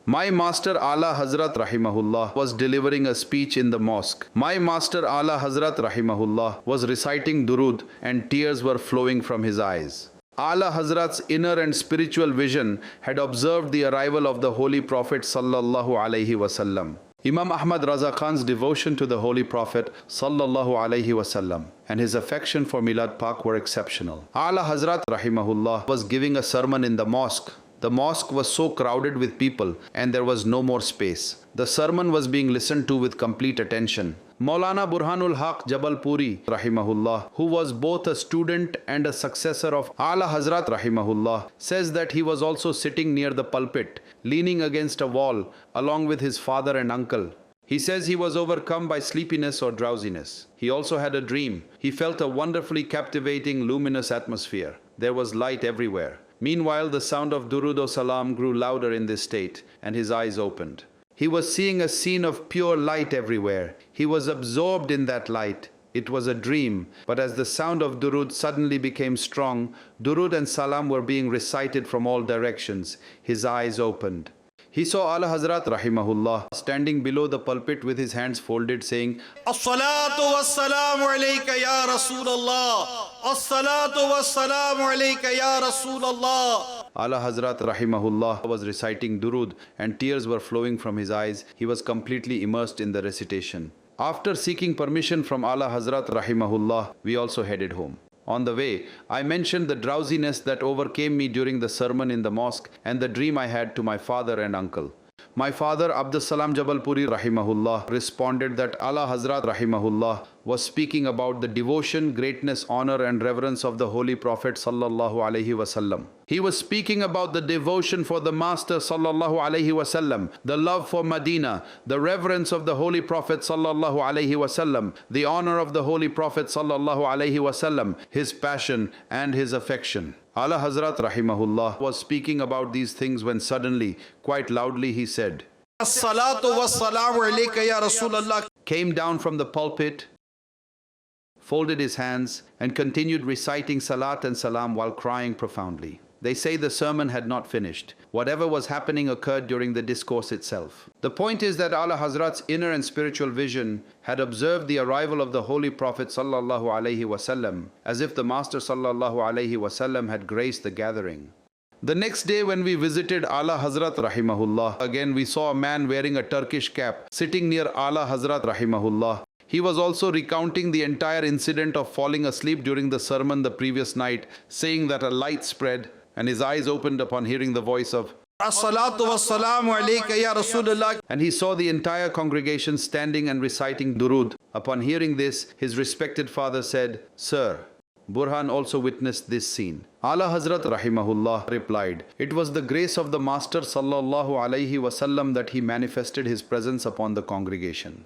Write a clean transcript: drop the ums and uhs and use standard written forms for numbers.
My master Allah Hazrat Rahimahullah was delivering a speech in the mosque. My master Allah Hazrat Rahimahullah was reciting durood and tears were flowing from his eyes. Ala Hazrat's inner and spiritual vision had observed the arrival of the Holy Prophet Sallallahu Alaihi Wasallam. Imam Ahmad Raza Khan's devotion to the Holy Prophet Sallallahu Alaihi Wasallam and his affection for Milad Pak were exceptional. Ala Hazrat Rahimahullah was giving a sermon in the mosque. The mosque was so crowded with people and there was no more space. The sermon was being listened to with complete attention. Maulana Burhanul Haq Jabalpuri Rahimahullah, who was both a student and a successor of Ala Hazrat Rahimahullah, says that he was also sitting near the pulpit, leaning against a wall along with his father and uncle. He says he was overcome by sleepiness or drowsiness. He also had a dream. He felt a wonderfully captivating, luminous atmosphere. There was light everywhere. Meanwhile, the sound of Durud o Salam grew louder in this state, and his eyes opened. He was seeing a scene of pure light everywhere. He was absorbed in that light. It was a dream, but as the sound of Durud suddenly became strong, Durud and Salam were being recited from all directions. His eyes opened. He saw Ala Hazrat Rahimahullah standing below the pulpit with his hands folded, saying, As-salatu was-salamu alayka ya Rasulallah. As-salatu was-salamu alayka ya Rasulallah. Ala Hazrat Rahimahullah was reciting Durud and tears were flowing from his eyes. He was completely immersed in the recitation. After seeking permission from Ala Hazrat Rahimahullah, we also headed home. On the way, I mentioned the drowsiness that overcame me during the sermon in the mosque and the dream I had to my father and uncle. My father, Abdus Salam Jabalpuri Rahimahullah, responded that Ala Hazrat Rahimahullah was speaking about the devotion, greatness, honor and reverence of the Holy Prophet Sallallahu Alaihi Wasallam. He was speaking about the devotion for the Master Sallallahu Alaihi Wasallam, the love for Medina, the reverence of the Holy Prophet Sallallahu Alaihi Wasallam, the honor of the Holy Prophet Sallallahu Alaihi Wasallam, his passion and his affection. Ala Hazrat Rahimahullah was speaking about these things when suddenly, quite loudly, he said, As-salatu was-salamu alayka ya Rasulallah. Came down from the pulpit, folded his hands and continued reciting Salat and Salam while crying profoundly. They say the sermon had not finished. Whatever was happening occurred during the discourse itself. The point is that Ala Hazrat's inner and spiritual vision had observed the arrival of the Holy Prophet Sallallahu Alaihi Wasallam as if the Master Sallallahu Alaihi Wasallam had graced the gathering. The next day when we visited Ala Hazrat Rahimahullah, again we saw a man wearing a Turkish cap sitting near Ala Hazrat Rahimahullah. He was also recounting the entire incident of falling asleep during the sermon the previous night, saying that a light spread and his eyes opened upon hearing the voice of As-salatu was-salamu alayka ya Rasulallah. and he saw the entire congregation standing and reciting Durud. Upon hearing this, his respected father said, Sir, Burhan also witnessed this scene. Ala Hazrat Rahimahullah replied, It was the grace of the Master Sallallahu Alaihi Wasallam that he manifested his presence upon the congregation.